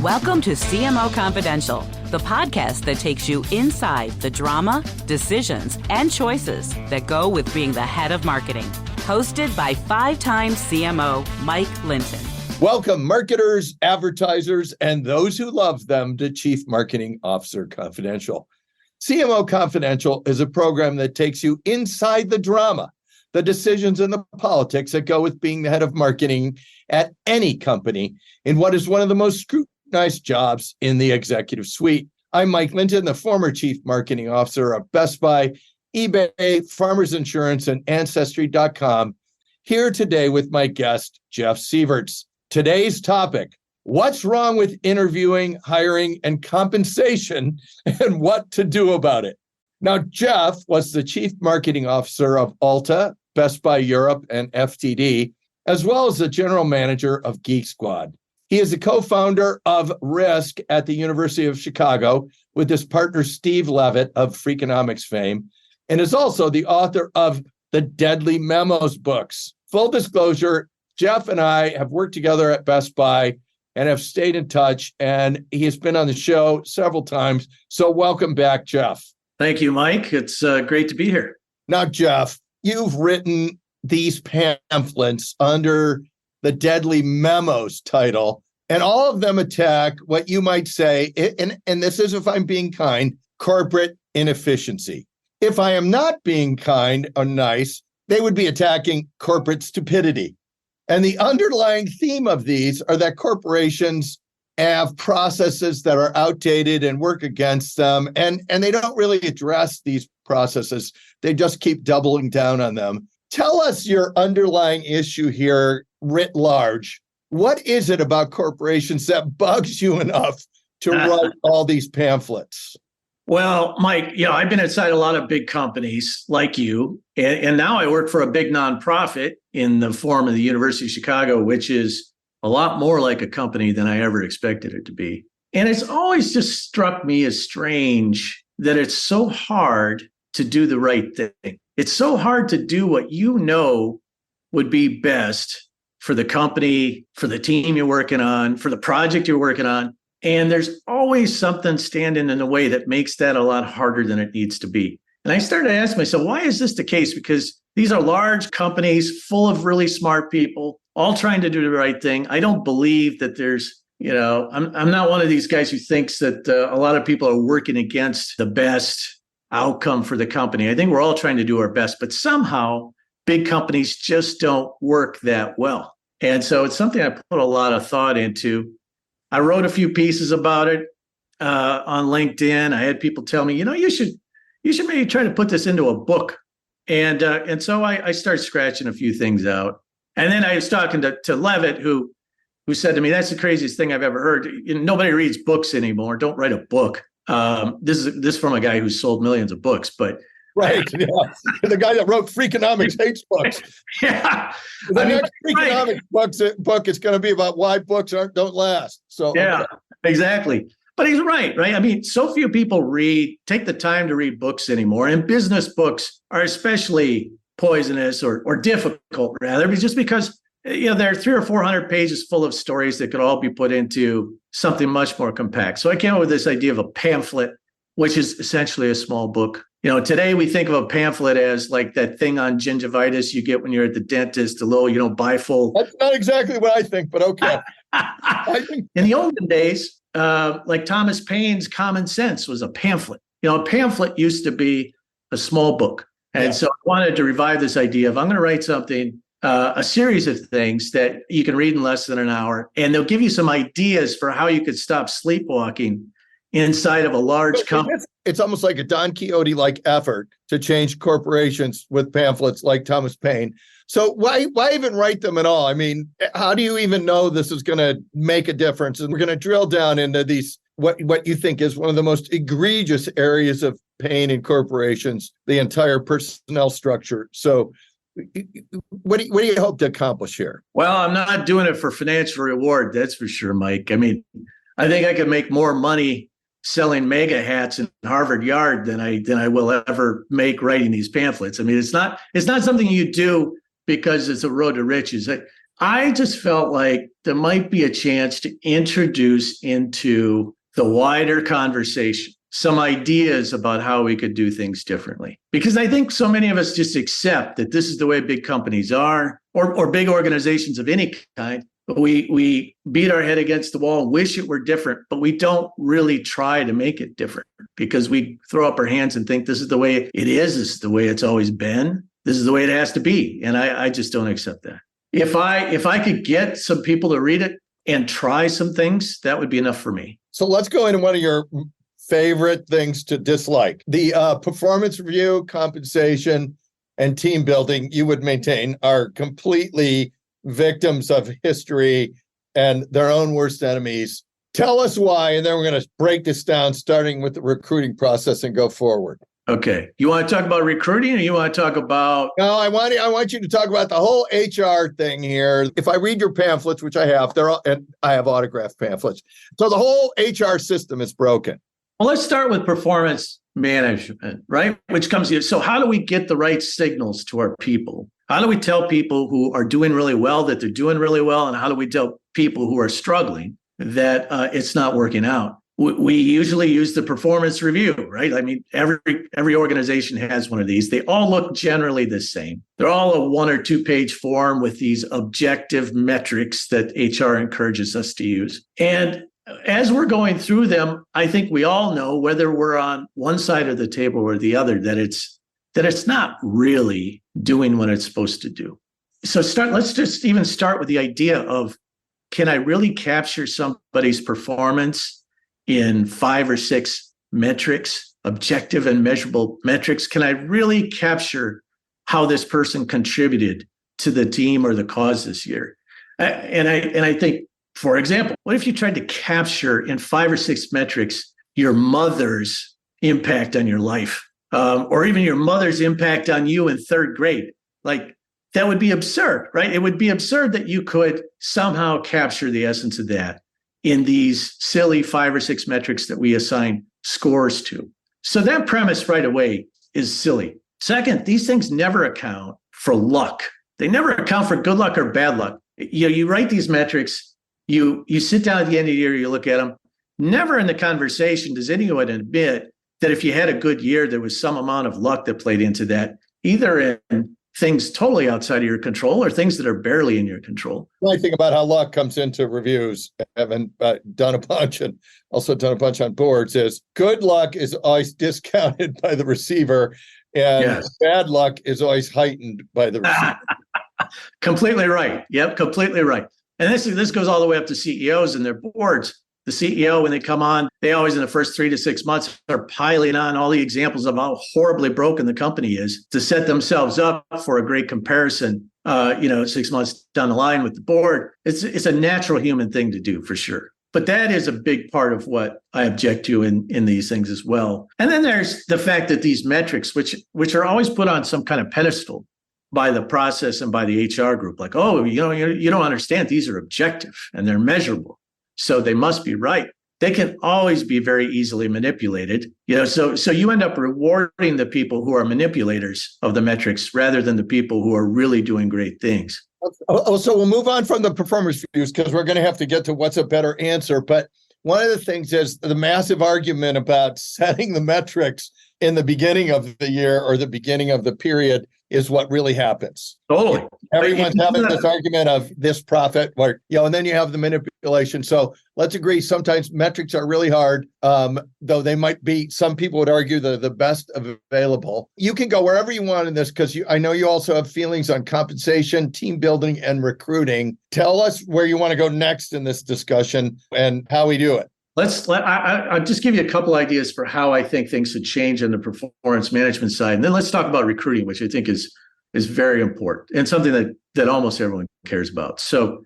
Welcome to CMO Confidential, the podcast that takes you inside the drama, decisions, and choices that go with being the head of marketing. Hosted by five-time CMO Mike Linton. Welcome, marketers, advertisers, and those who love them to Chief Marketing Officer Confidential. CMO Confidential is a program that takes you inside the drama, the decisions and the politics that go with being the head of marketing at any company in what is one of the most scrutinized jobs in the executive suite. I'm Mike Linton, the former Chief Marketing Officer of Best Buy, eBay, Farmers Insurance, and Ancestry.com, here today with my guest, Jeff Severts. Today's topic: what's wrong with interviewing, hiring, and compensation, and what to do about it. Now, Jeff was the Chief Marketing Officer of Ulta, Best Buy Europe, and FTD, as well as the General Manager of Geek Squad. He is a co-founder of Risk at the University of Chicago with his partner, Steve Levitt of Freakonomics fame, and is also the author of the Deadly Memos books. Full disclosure, Jeff and I have worked together at Best Buy and have stayed in touch, and he has been on the show several times. So welcome back, Jeff. Thank you, Mike. It's great to be here. Now, Jeff, you've written these pamphlets under the Deadly Memos title, and all of them attack what you might say, and this is, if I'm being kind, corporate inefficiency. If I am not being kind or nice, they would be attacking corporate stupidity. And the underlying theme of these are that corporations have processes that are outdated and work against them, and they don't really address these processes. They just keep doubling down on them. Tell us your underlying issue here writ large. What is it about corporations that bugs you enough to write all these pamphlets? Well, Mike, I've been inside a lot of big companies like you, and now I work for a big nonprofit in the form of the University of Chicago, which is a lot more like a company than I ever expected it to be. And it's always just struck me as strange that it's so hard to do the right thing. It's so hard to do what you know would be best for the company, for the team you're working on, for the project you're working on. And there's always something standing in the way that makes that a lot harder than it needs to be. And I started to ask myself, why is this the case? Because these are large companies full of really smart people, all trying to do the right thing. I don't believe that there's, I'm not one of these guys who thinks that a lot of people are working against the best outcome for the company. I think we're all trying to do our best, but somehow big companies just don't work that well. And so it's something I put a lot of thought into. I wrote a few pieces about it on LinkedIn. I had people tell me, you should maybe try to put this into a book. And so I started scratching a few things out. And then I was talking to Levitt, who said to me, that's the craziest thing I've ever heard. Nobody reads books anymore. Don't write a book. This is from a guy who sold millions of books, but right. Yeah. The guy that wrote Freakonomics hates books. Yeah. The next Freakonomics book is going to be about why books don't last. So yeah, okay. Exactly. But he's right? I mean, so few people take the time to read books anymore. And business books are especially poisonous or difficult, rather, just because there are 300 or 400 pages full of stories that could all be put into something much more compact. So I came up with this idea of a pamphlet, which is essentially a small book. Today we think of a pamphlet as like that thing on gingivitis you get when you're at the dentist, a little, bifold. That's not exactly what I think, but okay. In the olden days, like Thomas Paine's Common Sense was a pamphlet. A pamphlet used to be a small book. And so I wanted to revive this idea of I'm going to write something, a series of things that you can read in less than an hour, and they'll give you some ideas for how you could stop sleepwalking inside of a large company. It's almost like a Don Quixote-like effort to change corporations with pamphlets like Thomas Paine. So why even write them at all? I mean, how do you even know this is going to make a difference? And we're going to drill down into these, what you think is one of the most egregious areas of pain in corporations, the entire personnel structure. So what do you hope to accomplish here? Well, I'm not doing it for financial reward, that's for sure, Mike. I mean, I think I could make more money selling mega hats in Harvard Yard than I will ever make writing these pamphlets. I mean, it's not something you do because it's a road to riches. I just felt like there might be a chance to introduce into the wider conversation some ideas about how we could do things differently. Because I think so many of us just accept that this is the way big companies are, or big organizations of any kind. But we beat our head against the wall, wish it were different, but we don't really try to make it different because we throw up our hands and think this is the way it is. This is the way it's always been. This is the way it has to be. And I just don't accept that. If I could get some people to read it and try some things, that would be enough for me. So let's go into one of your favorite things to dislike. The performance review, compensation, and team building you would maintain are completely victims of history and their own worst enemies. Tell us why, and then we're going to break this down, starting with the recruiting process and go forward. Okay. You want to talk about recruiting or you want to talk about... No, I want you to talk about the whole HR thing here. If I read your pamphlets, which I have, and I have autographed pamphlets. So the whole HR system is broken. Well, let's start with performance management, right? Which comes here. So how do we get the right signals to our people? How do we tell people who are doing really well that they're doing really well? And how do we tell people who are struggling that it's not working out? We usually use the performance review, right? I mean, every organization has one of these. They all look generally the same. They're all a 1 or 2 page form with these objective metrics that HR encourages us to use. And as we're going through them, I think we all know, whether we're on one side of the table or the other, that it's not really doing what it's supposed to do. So let's just even start with the idea of, can I really capture somebody's performance in 5 or 6 metrics, objective and measurable metrics? Can I really capture how this person contributed to the team or the cause this year? And I think, for example, what if you tried to capture in 5 or 6 metrics your mother's impact on your life, or even your mother's impact on you in 3rd grade? Like, that would be absurd, right? It would be absurd that you could somehow capture the essence of that in these silly 5 or 6 metrics that we assign scores to. So that premise right away is silly. Second, these things never account for luck. They never account for good luck or bad luck. You write these metrics, you sit down at the end of the year, you look at them. Never in the conversation does anyone admit that if you had a good year, there was some amount of luck that played into that, either in things totally outside of your control or things that are barely in your control. I think about how luck comes into reviews, having done a bunch and also done a bunch on boards, is good luck is always discounted by the receiver and bad luck is always heightened by the receiver. Completely right. Yep, completely right. And this goes all the way up to CEOs and their boards. The CEO, when they come on, they always in the first 3 to 6 months are piling on all the examples of how horribly broken the company is to set themselves up for a great comparison, 6 months down the line with the board. It's a natural human thing to do for sure. But that is a big part of what I object to in these things as well. And then there's the fact that these metrics, which are always put on some kind of pedestal by the process and by the HR group, like, oh, you don't understand, these are objective and they're measurable, so they must be right. They can always be very easily manipulated, so you end up rewarding the people who are manipulators of the metrics rather than the people who are really doing great things. So we'll move on from the performance reviews because we're going to have to get to what's a better answer. But one of the things is the massive argument about setting the metrics in the beginning of the year or the beginning of the period is what really happens. Totally. Everyone's having this argument of this profit, and then you have the manipulation. So let's agree, sometimes metrics are really hard, though they might be, some people would argue, the best available. You can go wherever you want in this because I know you also have feelings on compensation, team building, and recruiting. Tell us where you want to go next in this discussion and how we do it. I'll just give you a couple ideas for how I think things should change on the performance management side. And then let's talk about recruiting, which I think is very important and something that almost everyone cares about. So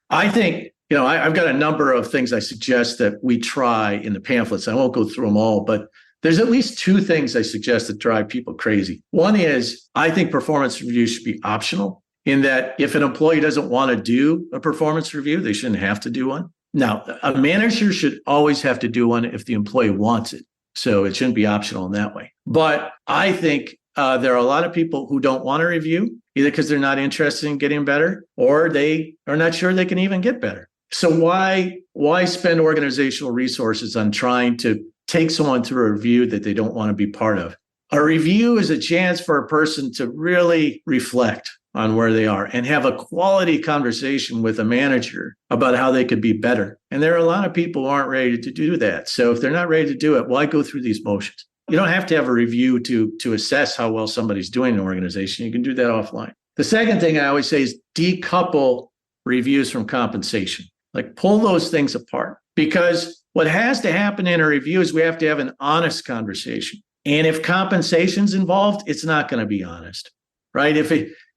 I think, I've got a number of things I suggest that we try in the pamphlets. I won't go through them all, but there's at least 2 things I suggest that drive people crazy. One is I think performance reviews should be optional, in that if an employee doesn't want to do a performance review, they shouldn't have to do one. Now, a manager should always have to do one if the employee wants it. So it shouldn't be optional in that way. But I think there are a lot of people who don't want to review. either because they're not interested in getting better or they are not sure they can even get better. So why spend organizational resources on trying to take someone through a review that they don't want to be part of? A review is a chance for a person to really reflect on where they are and have a quality conversation with a manager about how they could be better. And there are a lot of people who aren't ready to do that. So if they're not ready to do it, why go through these motions? You don't have to have a review to assess how well somebody's doing in an organization. You can do that offline. The second thing I always say is decouple reviews from compensation. Like pull those things apart, because what has to happen in a review is we have to have an honest conversation. And if compensation's involved, it's not going to be honest, right? If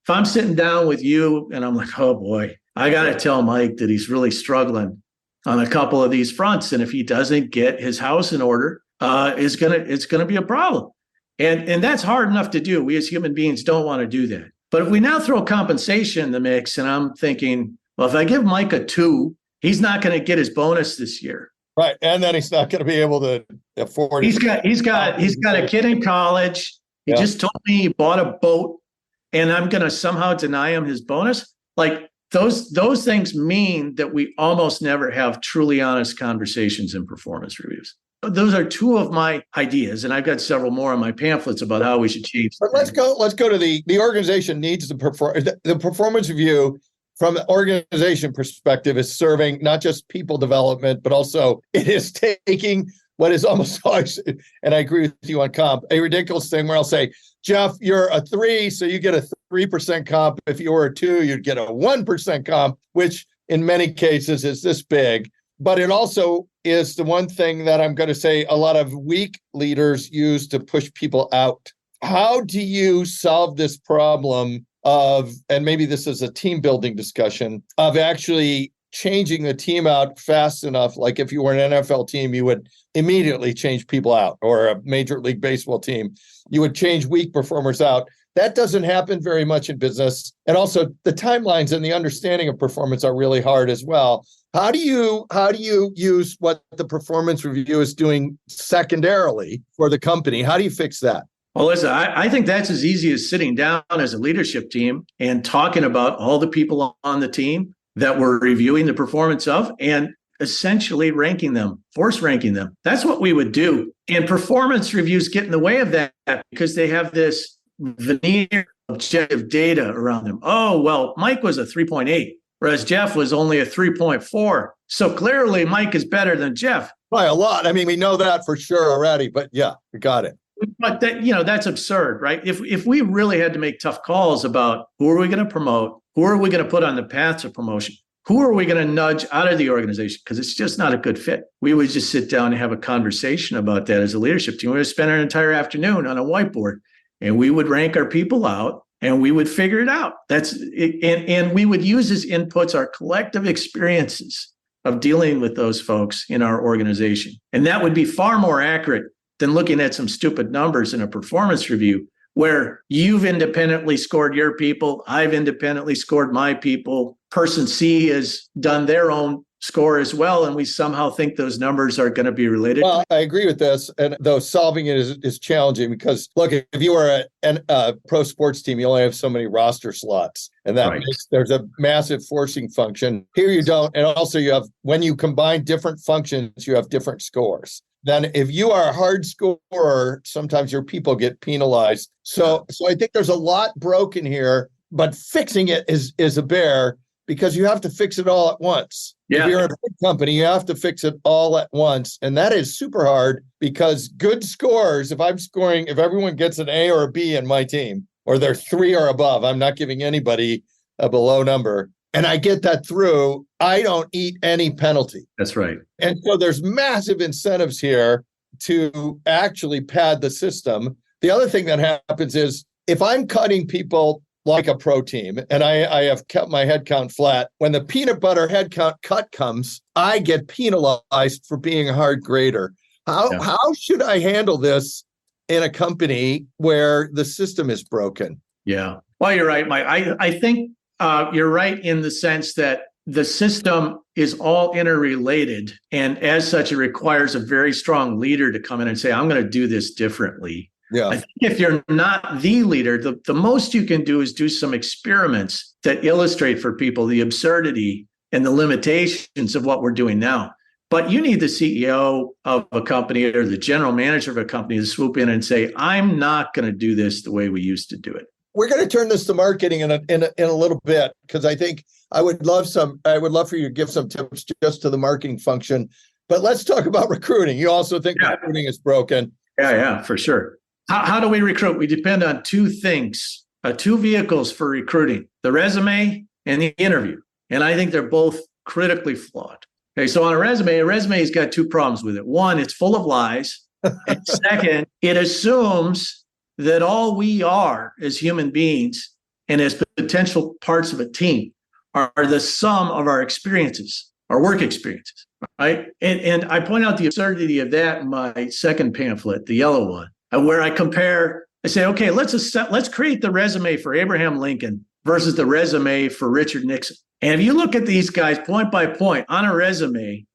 I'm sitting down with you and I'm like, oh boy, I got to tell Mike that he's really struggling on a couple of these fronts. And if he doesn't get his house in order, it's gonna be a problem. And that's hard enough to do. We as human beings don't want to do that. But if we now throw compensation in the mix, and I'm thinking, well, if I give Mike a 2, he's not going to get his bonus this year. Right. And then he's not going to be able to afford it. He's got a kid in college. He just told me he bought a boat, and I'm going to somehow deny him his bonus. Like those things mean that we almost never have truly honest conversations in performance reviews. Those are 2 of my ideas, and I've got several more in my pamphlets about how we should change. But let's go to the organization needs the performance review from an organization perspective is serving not just people development, but also it is taking what is almost always, and I agree with you on comp, a ridiculous thing where I'll say, Jeff, you're a 3, so you get a 3% comp. If you were a 2, you'd get a 1% comp, which in many cases is this big. But it also is the one thing that I'm going to say a lot of weak leaders use to push people out. How do you solve this problem of, and maybe this is a team building discussion, of actually changing the team out fast enough? Like if you were an NFL team, you would immediately change people out, or a Major League Baseball team, you would change weak performers out. That doesn't happen very much in business. And also the timelines and the understanding of performance are really hard as well. How do you use what the performance review is doing secondarily for the company? How do you fix that? Well, listen, I think that's as easy as sitting down as a leadership team and talking about all the people on the team that we're reviewing the performance of and essentially ranking them, force ranking them. That's what we would do. And performance reviews get in the way of that because they have this veneer of objective data around them. Oh, well, Mike was a 3.8. Whereas Jeff was only a 3.4. So clearly Mike is better than Jeff. By a lot. I mean, we know that for sure already, but yeah, we got it. But that's absurd, right? If we really had to make tough calls about who are we going to promote, who are we going to put on the path to promotion, who are we going to nudge out of the organization because it's just not a good fit, we would just sit down and have a conversation about that as a leadership team. We would spend an entire afternoon on a whiteboard, and we would rank our people out. And we would figure it out. And we would use as inputs our collective experiences of dealing with those folks in our organization. And that would be far more accurate than looking at some stupid numbers in a performance review where you've independently scored your people, I've independently scored my people, person C has done their own score as well, and we somehow think those numbers are going to be related. Well, I agree with this, and though solving it is challenging because, look, if you are a pro sports team, you only have so many roster slots, and that makes there's a massive forcing function. Here you don't, and also you have, when you combine different functions, you have different scores. Then if you are a hard scorer, sometimes your people get penalized. So I think there's a lot broken here, but fixing it is a bear because you have to fix it all at once. Yeah. If you're a big company, you have to fix it all at once. And that is super hard because good scores, if everyone gets an A or a B in my team, or they're 3 or above, I'm not giving anybody a below number. And I get that through, I don't eat any penalty. That's right. And so there's massive incentives here to actually pad the system. The other thing that happens is if I'm cutting people like a pro team, and I have kept my headcount flat, when the peanut butter headcount cut comes, I get penalized for being a hard grader. How should I handle this in a company where the system is broken? Yeah. Well, you're right, Mike. I think you're right in the sense that the system is all interrelated. And as such, it requires a very strong leader to come in and say, I'm going to do this differently. Yeah. I think if you're not the leader, the most you can do is do some experiments that illustrate for people the absurdity and the limitations of what we're doing now. But you need the CEO of a company or the general manager of a company to swoop in and say, I'm not going to do this the way we used to do it. We're going to turn this to marketing in a little bit, because I think I would love for you to give some tips just to the marketing function. But let's talk about recruiting. You also think recruiting is broken. Yeah, for sure. How do we recruit? We depend on two things, two vehicles for recruiting, the resume and the interview. And I think they're both critically flawed. Okay, so on a resume's got two problems with it. One, it's full of lies. And second, it assumes that all we are as human beings and as potential parts of a team are the sum of our experiences, our work experiences, right? And I point out the absurdity of that in my second pamphlet, the yellow one, where I say, okay, let's create the resume for Abraham Lincoln versus the resume for Richard Nixon. And if you look at these guys point by point on a resume,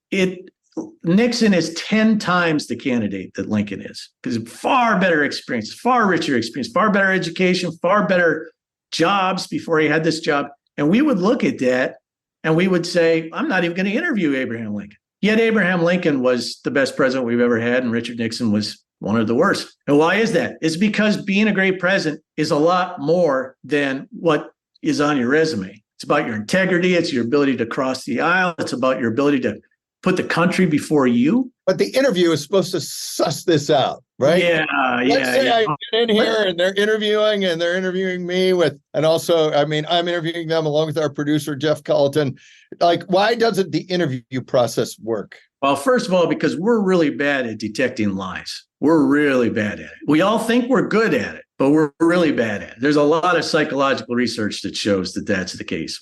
Nixon is 10 times the candidate that Lincoln is, because far better experience, far richer experience, far better education, far better jobs before he had this job. And we would look at that and we would say, I'm not even going to interview Abraham Lincoln. Yet Abraham Lincoln was the best president we've ever had, and Richard Nixon was one of the worst. And why is that? It's because being a great president is a lot more than what is on your resume. It's about your integrity. It's your ability to cross the aisle. It's about your ability to put the country before you. But the interview is supposed to suss this out, right? Let's say I get in here and they're interviewing me and also, I'm interviewing them along with our producer, Jeff Colleton. Like, why doesn't the interview process work? Well, first of all, because we're really bad at detecting lies. We're really bad at it. We all think we're good at it, but we're really bad at it. There's a lot of psychological research that shows that that's the case.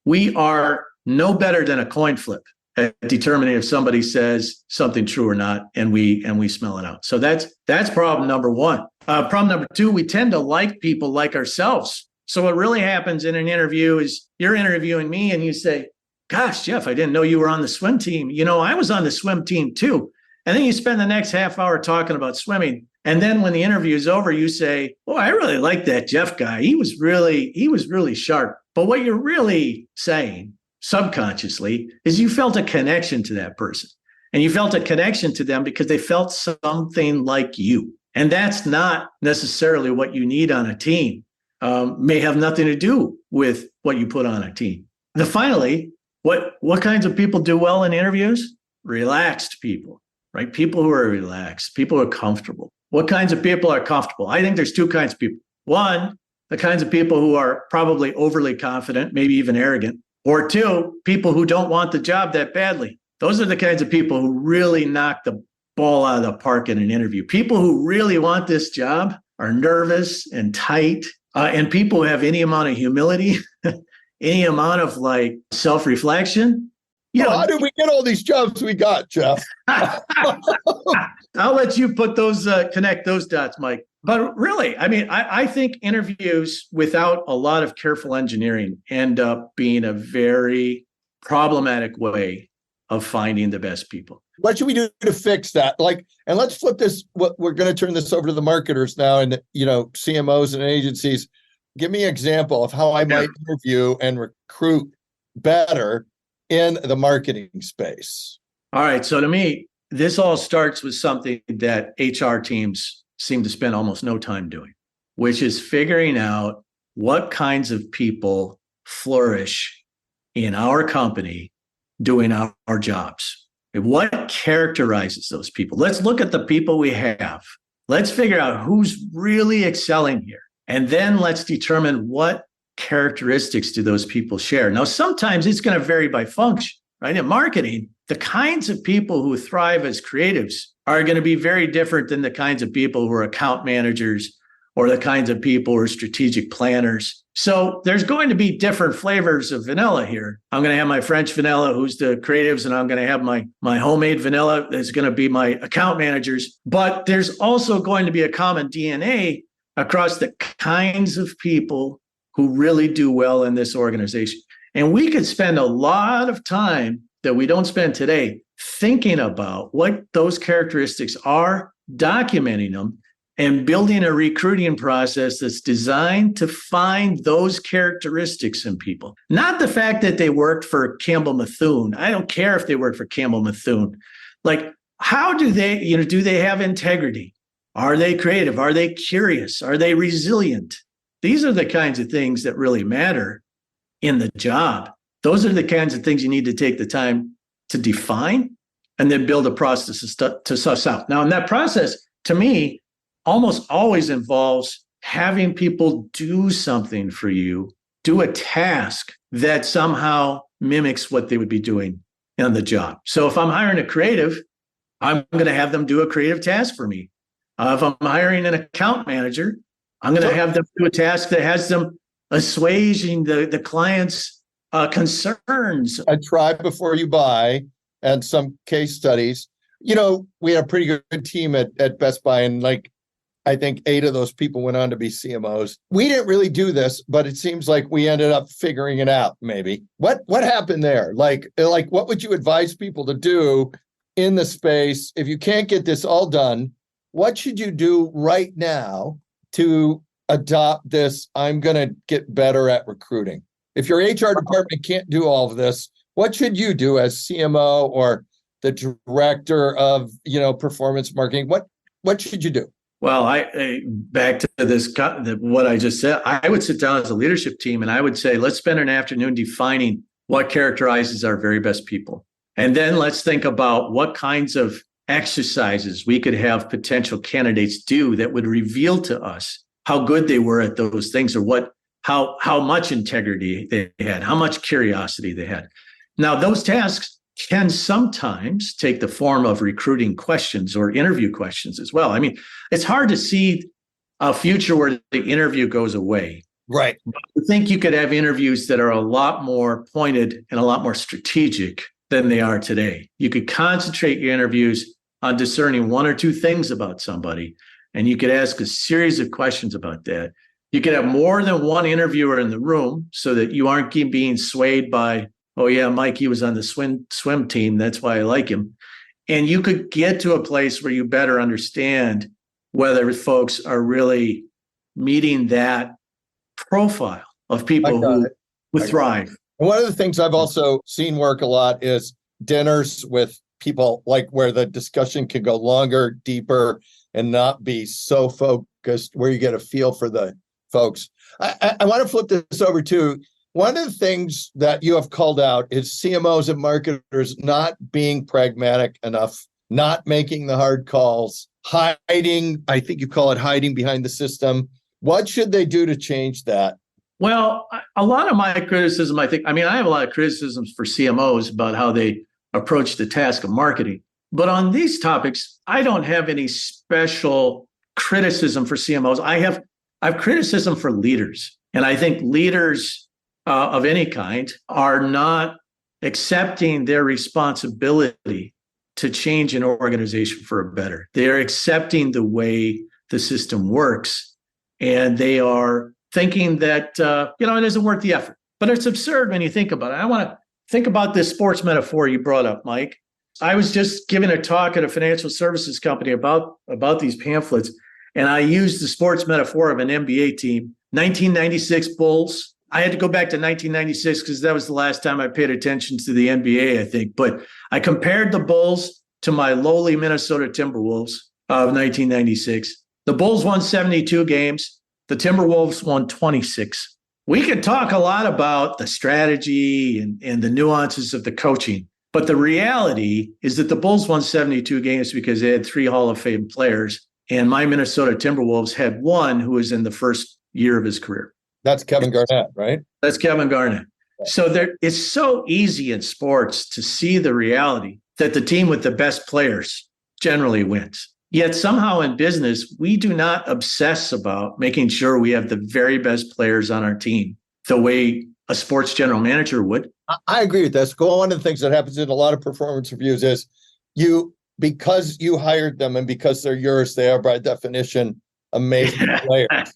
We are no better than a coin flip at determining if somebody says something true or not, and we smell it out. So that's problem number one. Problem number two, we tend to like people like ourselves. So what really happens in an interview is you're interviewing me and you say, gosh, Jeff, I didn't know you were on the swim team. I was on the swim team too. And then you spend the next half hour talking about swimming. And then when the interview is over, you say, oh, I really like that Jeff guy. He was really sharp. But what you're really saying subconsciously is you felt a connection to that person. And you felt a connection to them because they felt something like you. And that's not necessarily what you need on a team. May have nothing to do with what you put on a team. Finally, what kinds of people do well in interviews? Relaxed people, right? People who are relaxed, people who are comfortable. What kinds of people are comfortable? I think there's two kinds of people. One, the kinds of people who are probably overly confident, maybe even arrogant. Or two, people who don't want the job that badly. Those are the kinds of people who really knock the ball out of the park in an interview. People who really want this job are nervous and tight, and people who have any amount of humility, any amount of self-reflection. How did we get all these jobs we got, Jeff? I'll let you put those, connect those dots, Mike. But really, I think interviews without a lot of careful engineering end up being a very problematic way of finding the best people. What should we do to fix that? And let's flip this. We're going to turn this over to the marketers now, and CMOs and agencies. Give me an example of how I might interview and recruit better in the marketing space. All right. So to me, this all starts with something that HR teams seem to spend almost no time doing, which is figuring out what kinds of people flourish in our company doing our jobs. What characterizes those people? Let's look at the people we have. Let's figure out who's really excelling here. And then let's determine what characteristics do those people share. Now, sometimes it's going to vary by function, right? In marketing, the kinds of people who thrive as creatives are going to be very different than the kinds of people who are account managers or the kinds of people who are strategic planners. So there's going to be different flavors of vanilla here. I'm going to have my French vanilla, who's the creatives, and I'm going to have my homemade vanilla that's going to be my account managers. But there's also going to be a common DNA across the kinds of people who really do well in this organization. And we could spend a lot of time that we don't spend today thinking about what those characteristics are, documenting them, and building a recruiting process that's designed to find those characteristics in people. Not the fact that they worked for Campbell Mithun. I don't care if they work for Campbell Mithun. Like, how do they have integrity? Are they creative? Are they curious? Are they resilient? These are the kinds of things that really matter in the job. Those are the kinds of things you need to take the time to define and then build a process to suss out. Now, in that process, to me, almost always involves having people do something for you, do a task that somehow mimics what they would be doing on the job. So if I'm hiring a creative, I'm going to have them do a creative task for me. If I'm hiring an account manager, I'm going to have them do a task that has them assuaging the client's concerns. A try before you buy and some case studies. We had a pretty good team at Best Buy, and I think 8 of those people went on to be CMOs. We didn't really do this, but it seems like we ended up figuring it out, maybe. What happened there? Like what would you advise people to do in the space? If you can't get this all done, what should you do right now to adopt this? I'm going to get better at recruiting. If your HR department can't do all of this, what should you do as CMO or the director of, performance marketing? What should you do? Well, I back to this, what I just said, I would sit down as a leadership team and I would say, let's spend an afternoon defining what characterizes our very best people. And then let's think about what kinds of exercises we could have potential candidates do that would reveal to us how good they were at those things, or how much integrity they had, how much curiosity they had. Now, those tasks can sometimes take the form of recruiting questions or interview questions as well. I mean, it's hard to see a future where the interview goes away. Right. I think you could have interviews that are a lot more pointed and a lot more strategic than they are today. You could concentrate your interviews on discerning 1 or 2 things about somebody, and you could ask a series of questions about that. You could have more than one interviewer in the room so that you aren't being swayed by, oh yeah, Mike, he was on the swim team, that's why I like him. And you could get to a place where you better understand whether folks are really meeting that profile of people who thrive. One of the things I've also seen work a lot is dinners with people, like where the discussion can go longer, deeper, and not be so focused, where you get a feel for the folks. I want to flip this over to one of the things that you have called out is CMOs and marketers not being pragmatic enough, not making the hard calls, hiding. I think you call it hiding behind the system. What should they do to change that? Well, a lot of my criticism, I have a lot of criticisms for CMOs about how they approach the task of marketing. But on these topics, I don't have any special criticism for CMOs. I have criticism for leaders. And I think leaders of any kind are not accepting their responsibility to change an organization for a better. They're accepting the way the system works, and they are thinking that, it isn't worth the effort. But it's absurd when you think about it. I want to think about this sports metaphor you brought up, Mike. I was just giving a talk at a financial services company about these pamphlets, and I used the sports metaphor of an NBA team. 1996 Bulls. I had to go back to 1996 because that was the last time I paid attention to the NBA, I think. But I compared the Bulls to my lowly Minnesota Timberwolves of 1996. The Bulls won 72 games. The Timberwolves won 26. We could talk a lot about the strategy and the nuances of the coaching, but the reality is that the Bulls won 72 games because they had 3 Hall of Fame players, and my Minnesota Timberwolves had one who was in the first year of his career. That's Kevin Garnett, right? That's Kevin Garnett. So it's so easy in sports to see the reality that the team with the best players generally wins. Yet somehow in business, we do not obsess about making sure we have the very best players on our team the way a sports general manager would. I agree with this. One of the things that happens in a lot of performance reviews is because you hired them and because they're yours, they are by definition amazing players.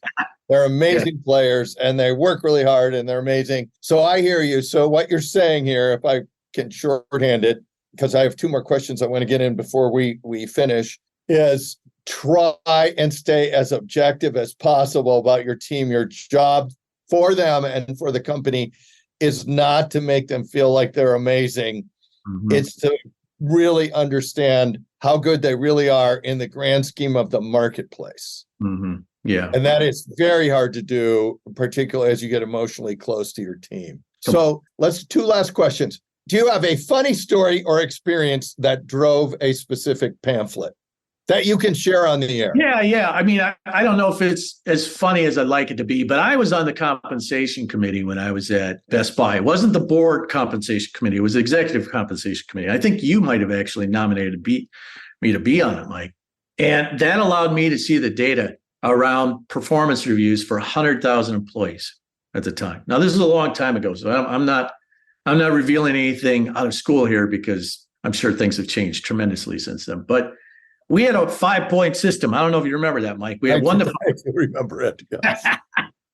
They're amazing players and they work really hard and they're amazing. So I hear you. So what you're saying here, if I can shorthand it, because I have 2 more questions I want to get in before we finish, is try and stay as objective as possible about your team. Your job for them and for the company is not to make them feel like they're amazing. Mm-hmm. It's to really understand how good they really are in the grand scheme of the marketplace. Mm-hmm. Yeah. And that is very hard to do, particularly as you get emotionally close to your team. So two last questions. Do you have a funny story or experience that drove a specific pamphlet that you can share on the air? Yeah. I mean, I don't know if it's as funny as I'd like it to be, but I was on the compensation committee when I was at Best Buy. It wasn't the board compensation committee. It was the executive compensation committee. I think you might have actually nominated me to be on it, Mike. And that allowed me to see the data around performance reviews for 100,000 employees at the time. Now, this is a long time ago, so I'm not revealing anything out of school here because I'm sure things have changed tremendously since then. But we had a 5-point system. I don't know if you remember that, Mike. We had 1 to 5. I do remember it. Yes.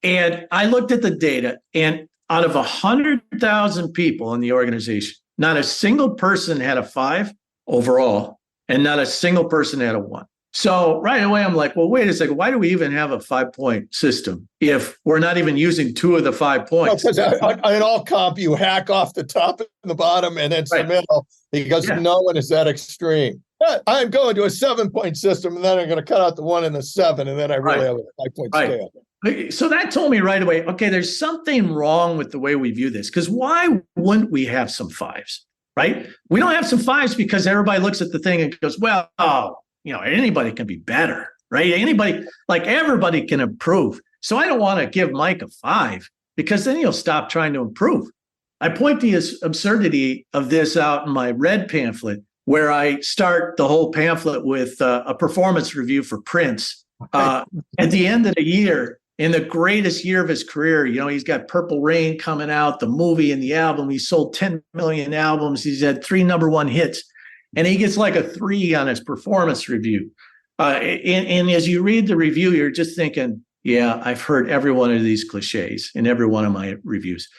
And I looked at the data, and out of 100,000 people in the organization, not a single person had a 5 overall, and not a single person had a 1. So right away, I'm like, well, wait a second. Why do we even have a 5-point system if we're not even using 2 of the 5 points? Because in all comp, you hack off the top and the bottom and then the middle because no one is that extreme. I'm going to a 7-point system, and then I'm going to cut out the 1 and the 7, and then I really have a 5-point scale. So that told me right away, okay, there's something wrong with the way we view this, because why wouldn't we have some 5s, right? We don't have some 5s because everybody looks at the thing and goes, well, anybody can be better, right? Everybody can improve. So I don't want to give Mike a 5 because then he'll stop trying to improve. I point the absurdity of this out in my red pamphlet, where I start the whole pamphlet with a performance review for Prince. At the end of the year, in the greatest year of his career, he's got Purple Rain coming out, the movie and the album. He sold 10 million albums. He's had 3 number 1 hits. And he gets like a 3 on his performance review. And as you read the review, you're just thinking, yeah, I've heard every one of these cliches in every one of my reviews.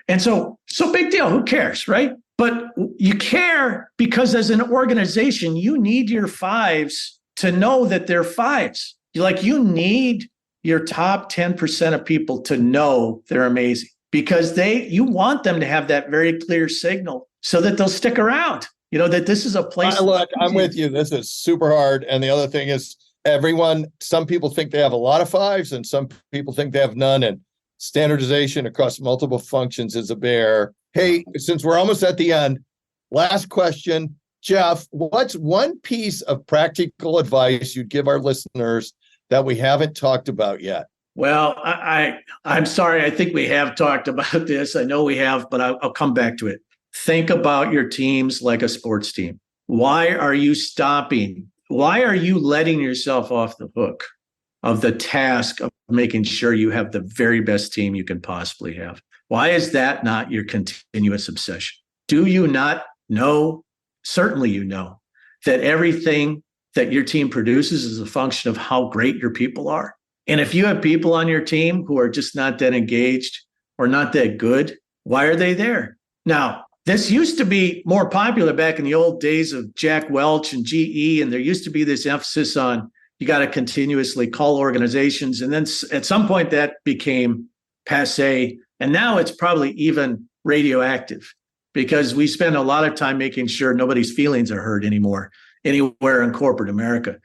And so big deal. Who cares, right? But you care because as an organization, you need your 5s to know that they're 5s. You need your top 10% of people to know they're amazing because you want them to have that very clear signal so that they'll stick around. That this is a place. Look, I'm with you. This is super hard. And the other thing is some people think they have a lot of 5s and some people think they have none. And standardization across multiple functions is a bear. Hey, since we're almost at the end, last question. Jeff, what's one piece of practical advice you'd give our listeners that we haven't talked about yet? Well, I'm sorry. I think we have talked about this. I know we have, but I'll come back to it. Think about your teams like a sports team. Why are you stopping? Why are you letting yourself off the hook of the task of making sure you have the very best team you can possibly have? Why is that not your continuous obsession? Do you not know? Certainly you know that everything that your team produces is a function of how great your people are. And if you have people on your team who are just not that engaged or not that good, why are they there? Now, this used to be more popular back in the old days of Jack Welch and GE, and there used to be this emphasis on you got to continuously call organizations. And then at some point that became passé. And now it's probably even radioactive because we spend a lot of time making sure nobody's feelings are hurt anymore, anywhere in corporate America.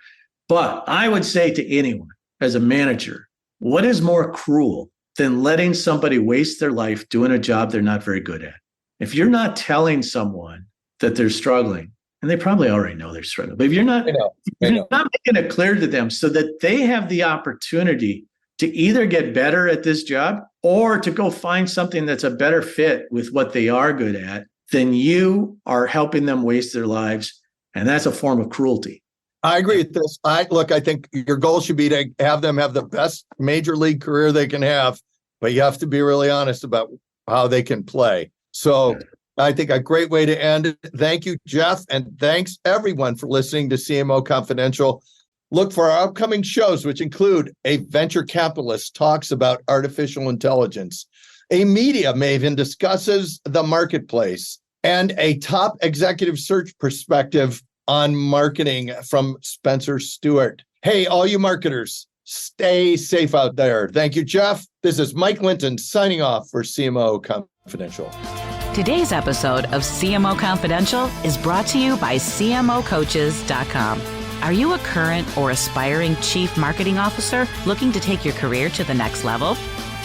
But I would say to anyone as a manager, what is more cruel than letting somebody waste their life doing a job they're not very good at? If you're not telling someone that they're struggling, and they probably already know they're struggling, but if you're not making it clear to them so that they have the opportunity to either get better at this job or to go find something that's a better fit with what they are good at, then you are helping them waste their lives. And that's a form of cruelty. I agree with this. I think your goal should be to have them have the best major league career they can have, but you have to be really honest about how they can play. So I think a great way to end it. Thank you, Jeff. And thanks everyone for listening to CMO Confidential. Look for our upcoming shows, which include a venture capitalist talks about artificial intelligence, a media maven discusses the marketplace, and a top executive search perspective on marketing from Spencer Stewart. Hey, all you marketers, stay safe out there. Thank you, Jeff. This is Mike Linton signing off for CMO Confidential. Today's episode of CMO Confidential is brought to you by CMOcoaches.com. Are you a current or aspiring chief marketing officer looking to take your career to the next level?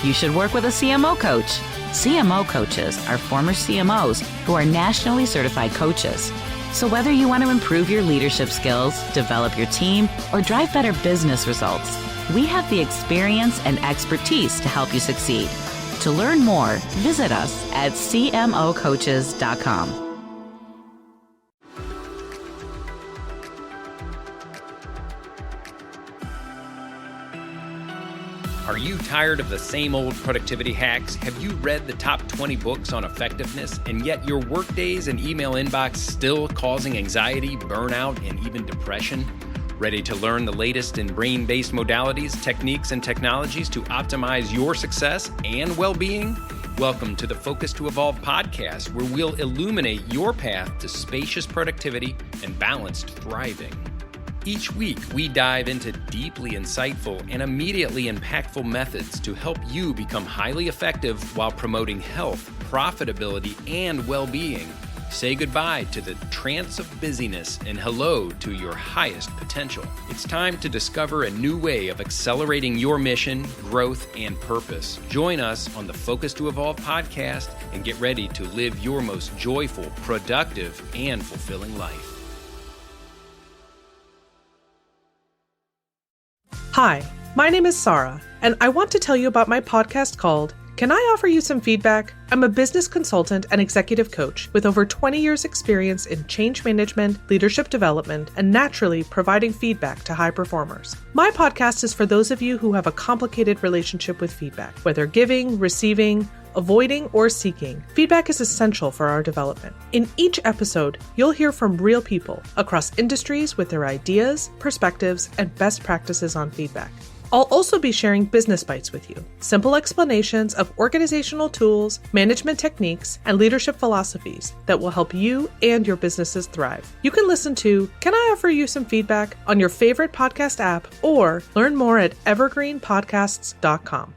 You should work with a CMO coach. CMO coaches are former CMOs who are nationally certified coaches. So whether you want to improve your leadership skills, develop your team, or drive better business results, we have the experience and expertise to help you succeed. To learn more, visit us at CMOcoaches.com. Are you tired of the same old productivity hacks? Have you read the top 20 books on effectiveness, and yet your workdays and email inbox still causing anxiety, burnout, and even depression? Ready to learn the latest in brain-based modalities, techniques, and technologies to optimize your success and well-being? Welcome to the Focus to Evolve podcast, where we'll illuminate your path to spacious productivity and balanced thriving. Each week, we dive into deeply insightful and immediately impactful methods to help you become highly effective while promoting health, profitability, and well-being. Say goodbye to the trance of busyness and hello to your highest potential. It's time to discover a new way of accelerating your mission, growth, and purpose. Join us on the Focus to Evolve podcast and get ready to live your most joyful, productive, and fulfilling life. Hi, my name is Sarah, and I want to tell you about my podcast called Can I Offer You Some Feedback? I'm a business consultant and executive coach with over 20 years experience in change management, leadership development, and naturally providing feedback to high performers. My podcast is for those of you who have a complicated relationship with feedback, whether giving, receiving, avoiding, or seeking. Feedback is essential for our development. In each episode, you'll hear from real people across industries with their ideas, perspectives, and best practices on feedback. I'll also be sharing business bites with you, simple explanations of organizational tools, management techniques, and leadership philosophies that will help you and your businesses thrive. You can listen to Can I Offer You Some Feedback on your favorite podcast app or learn more at evergreenpodcasts.com.